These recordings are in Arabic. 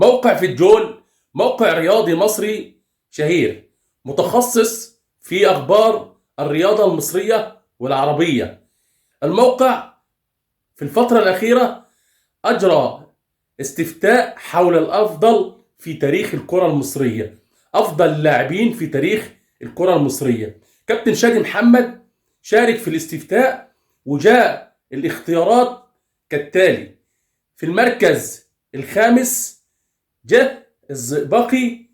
موقع في الجول موقع رياضي مصري شهير، متخصص في أخبار الرياضة المصرية والعربية. الموقع في الفترة الأخيرة أجرى استفتاء حول الأفضل في تاريخ الكرة المصرية، أفضل اللاعبين في تاريخ الكرة المصرية. كابتن شادي محمد شارك في الاستفتاء، وجاء الاختيارات كالتالي: في المركز الخامس جاء الزئبقي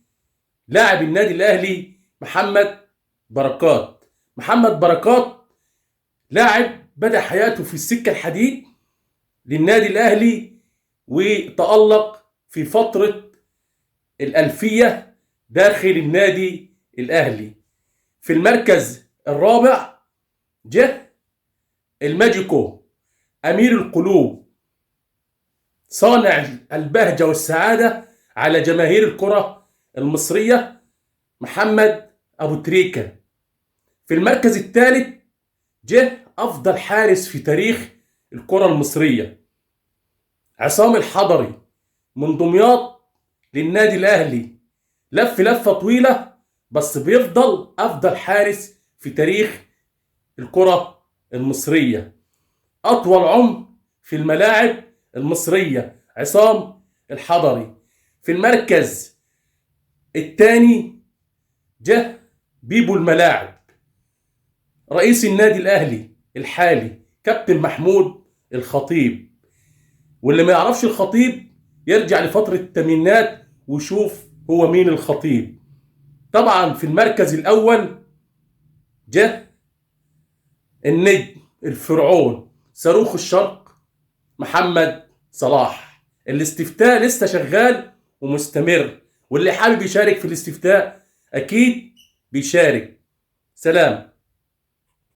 لاعب النادي الأهلي محمد بركات. محمد بركات لاعب بدأ حياته في السكة الحديد للنادي الأهلي، وتألق في فترة الألفية داخل النادي الأهلي. في المركز الرابع جه الماجيكو، أمير القلوب، صانع البهجة والسعادة على جماهير الكرة المصرية، محمد أبو تريكة. في المركز الثالث جه أفضل حارس في تاريخ الكرة المصرية، عصام الحضري من دمياط للنادي الأهلي، لف لفة طويلة بس بيفضل أفضل حارس في تاريخ الكرة المصرية. أطول عمر في الملاعب المصرية عصام الحضري. في المركز الثاني جه بيبو الملاعب، رئيس النادي الأهلي الحالي كابتن محمود الخطيب. واللي ما يعرفش الخطيب يرجع لفترة الثمانينات ويشوف هو مين الخطيب. طبعا في المركز الأول جه النجم الفرعون صاروخ الشرق محمد صلاح. الاستفتاء لسه شغال ومستمر، واللي حابب يشارك في الاستفتاء أكيد بيشارك. سلام.